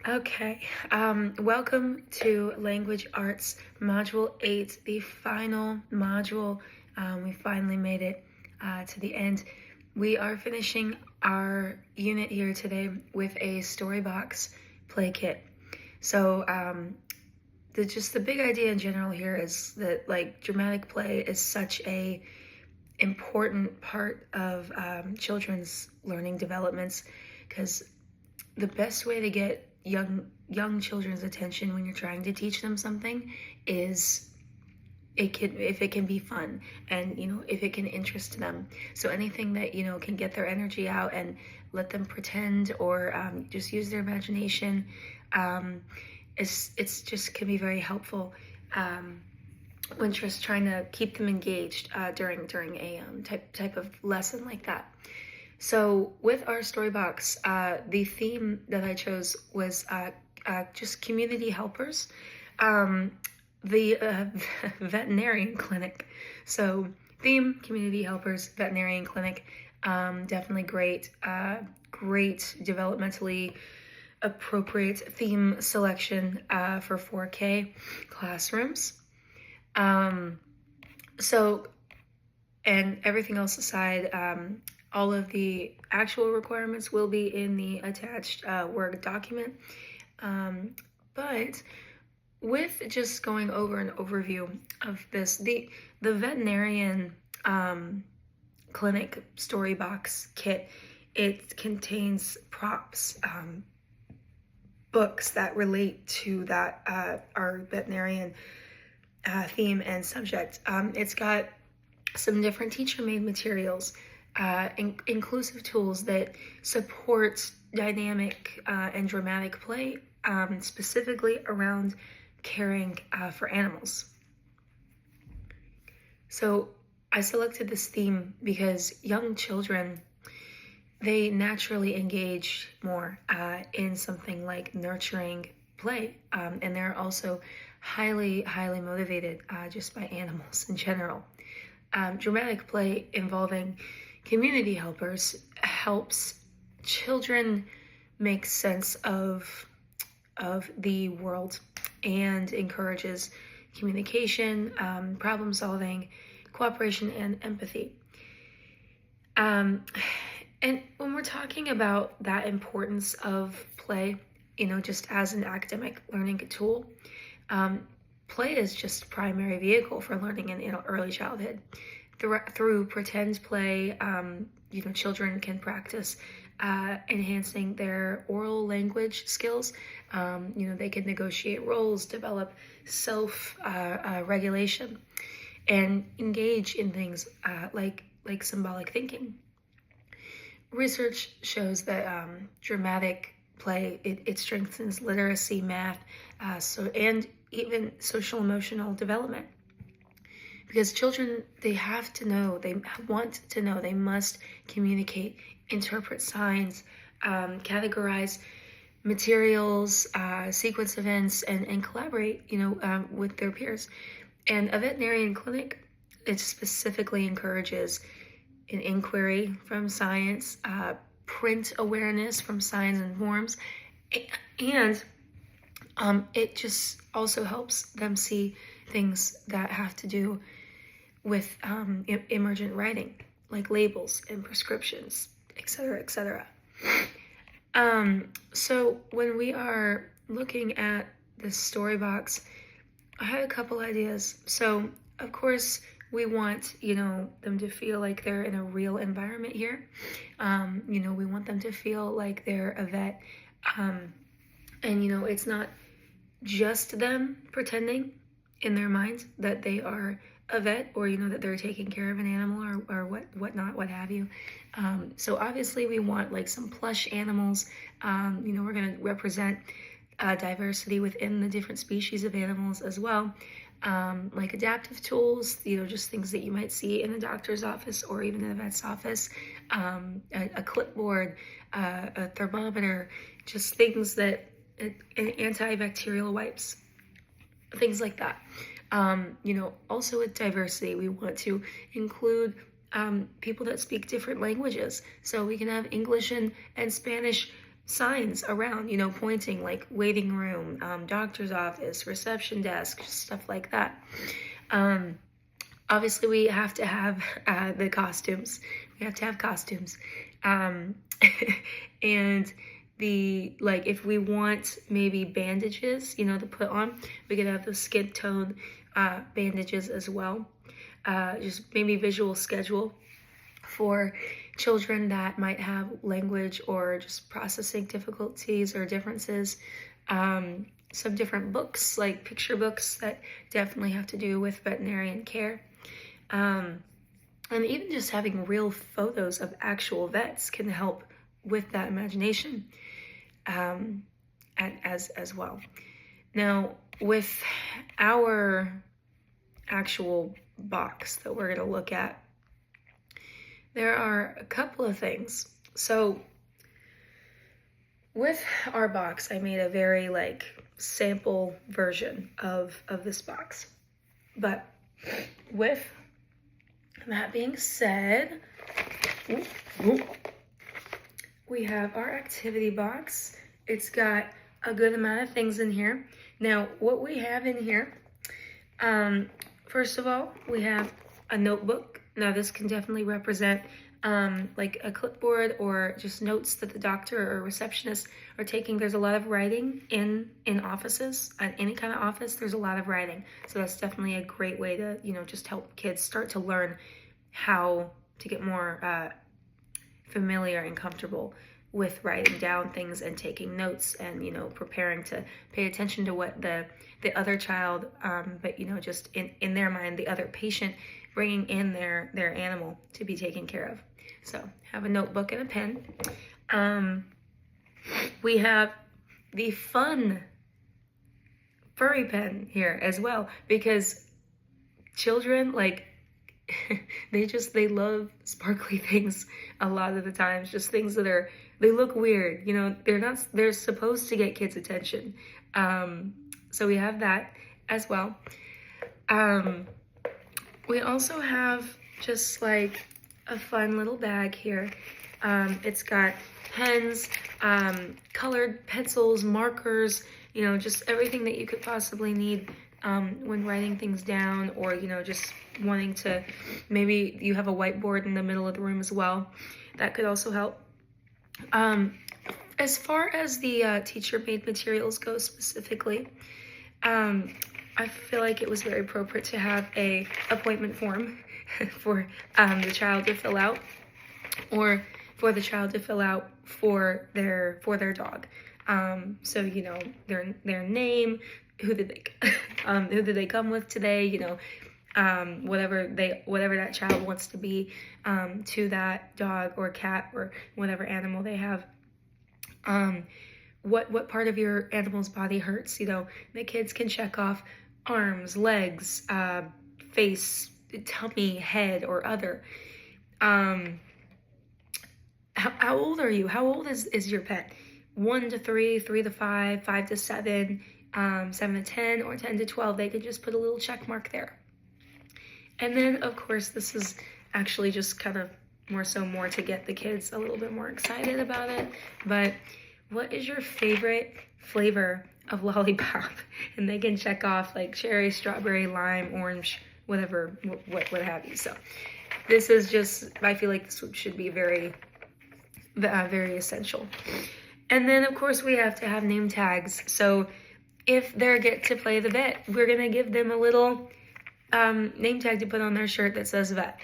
Okay, welcome to Language Arts Module 8, the final module. We finally made it to the end. We are finishing our unit here today with a Storybox play kit. So just the big idea in general here is that dramatic play is such a important part of children's learning developments, because the best way to get young children's attention when you're trying to teach them something is if it can be fun, and if it can interest them. So anything that can get their energy out and let them pretend or just use their imagination, it's just can be very helpful when just trying to keep them engaged during a type of lesson like that. So with our Storybox, the theme that I chose was just community helpers, the veterinarian clinic. So theme, community helpers, veterinarian clinic, definitely great developmentally appropriate theme selection for 4K classrooms. So, and everything else aside, all of the actual requirements will be in the attached Word document. But with just going over an overview of this, the veterinarian clinic Storybox kit, it contains props, books that relate to that our veterinarian theme and subject. It's got some different teacher-made materials, inclusive tools that support dynamic and dramatic play, specifically around caring for animals. So I selected this theme because young children, they naturally engage more in something like nurturing play, and they're also highly motivated just by animals in general. Dramatic play involving community helpers helps children make sense of the world and encourages communication, problem solving, cooperation, and empathy. And when we're talking about that importance of play, just as an academic learning tool, play is just primary vehicle for learning in early childhood. Through pretend play, children can practice enhancing their oral language skills. They can negotiate roles, develop self-regulation, and engage in things like symbolic thinking. Research shows that dramatic play, it strengthens literacy, math, and even social emotional development. Because children, they have to know, they want to know, they must communicate, interpret signs, categorize materials, sequence events, and collaborate, with their peers. And a veterinarian clinic, it specifically encourages an inquiry from science, print awareness from signs and forms, and it just also helps them see things that have to do with emergent writing, like labels and prescriptions, etc., etc. So when we are looking at the Storybox, I had a couple ideas. So of course we want them to feel like they're in a real environment here. We want them to feel like they're a vet, and it's not just them pretending in their minds that they are a vet, or that they're taking care of an animal or whatnot, what have you. So obviously we want like some plush animals. We're going to represent diversity within the different species of animals as well, like adaptive tools, just things that you might see in the doctor's office or even in the vet's office, a clipboard, a thermometer, just things that antibacterial wipes, things like that. Also with diversity, we want to include people that speak different languages. So we can have English and Spanish signs around, you know, pointing like waiting room, doctor's office, reception desk, stuff like that. Obviously, we have to have the costumes. We have to have costumes. Um, and like, if we want maybe bandages, you know, to put on, we could have the skin tone bandages as well. Just maybe visual schedule for children that might have language or just processing difficulties or differences. Some different books, like picture books, that definitely have to do with veterinarian care. And even just having real photos of actual vets can help with that imagination as well. Now, with our actual box that we're going to look at, there are a couple of things. So with our box, I made a very like sample version of this box. But with that being said, we have our activity box. It's got a good amount of things in here. Now, what we have in here, first of all, we have a notebook. Now, this can definitely represent like a clipboard or just notes that the doctor or receptionist are taking. There's a lot of writing in offices. At any kind of office, there's a lot of writing. So that's definitely a great way to, you know, just help kids start to learn how to get more familiar and comfortable with writing down things and taking notes and, you know, preparing to pay attention to what the other child, but, you know, just in their mind, the other patient bringing in their animal to be taken care of. So have a notebook and a pen. We have the fun furry pen here as well, because children, like, they love sparkly things a lot of the times, just things that they look weird, you know, they're supposed to get kids' attention. So we have that as well. We also have just like a fun little bag here. It's got pens, colored pencils, markers, you know, just everything that you could possibly need when writing things down, or, you know, just wanting to, maybe you have a whiteboard in the middle of the room as well. That could also help. As far as the teacher-made materials go specifically, I feel like it was very appropriate to have a appointment form for the child to fill out, or for the child to fill out for their dog. So, you know, their name, who did they come with today, you know, whatever that child wants to be to that dog or cat or whatever animal they have. What part of your animal's body hurts? You know, the kids can check off arms, legs, face, tummy, head, or other. How old are you? How old is your pet? 1 to 3, 3 to 5, 5 to 7, 7 to 10, or 10 to 12. They could just put a little check mark there. And then, of course, this is actually just kind of more to get the kids a little bit more excited about it. But what is your favorite flavor of lollipop? And they can check off like cherry, strawberry, lime, orange, whatever, what have you. So this is just, I feel like this should be very essential. And then, of course, we have to have name tags. So if they get to play the vet, we're going to give them a little name tag to put on their shirt that says vet.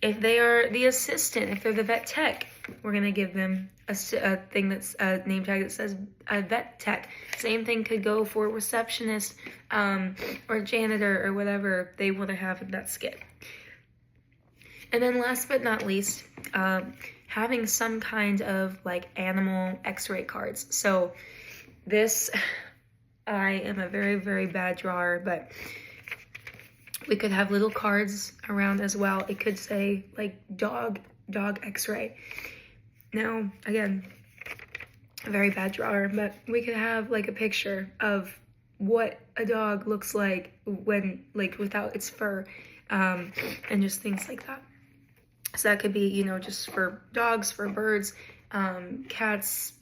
If they are the assistant, if they're the vet tech, we're going to give them a thing that's a name tag that says vet tech. Same thing could go for receptionist or janitor or whatever they want to have in that skit. And then last but not least, having some kind of like animal x-ray cards. So this, I am a very, very bad drawer, but we could have little cards around as well. It could say like dog x-ray. Now, again, a very bad drawer, but we could have like a picture of what a dog looks like when, like, without its fur, and just things like that. So that could be, you know, just for dogs, for birds, cats,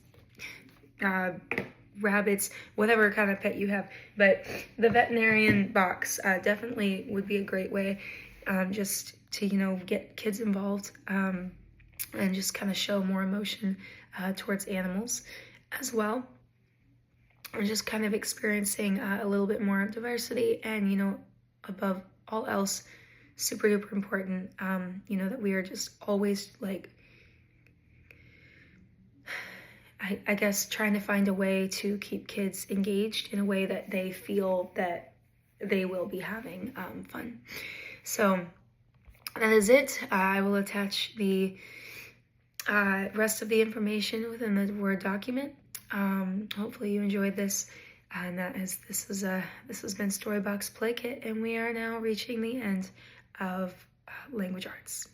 rabbits, whatever kind of pet you have. But the veterinarian box definitely would be a great way just to, get kids involved and just kind of show more emotion towards animals as well. And just kind of experiencing a little bit more diversity and, above all else, super duper important, that we are just always like, I guess, trying to find a way to keep kids engaged in a way that they feel that they will be having fun. So that is it. I will attach the rest of the information within the Word document. Hopefully you enjoyed this. And this has been Storybox Play Kit, and we are now reaching the end of language arts.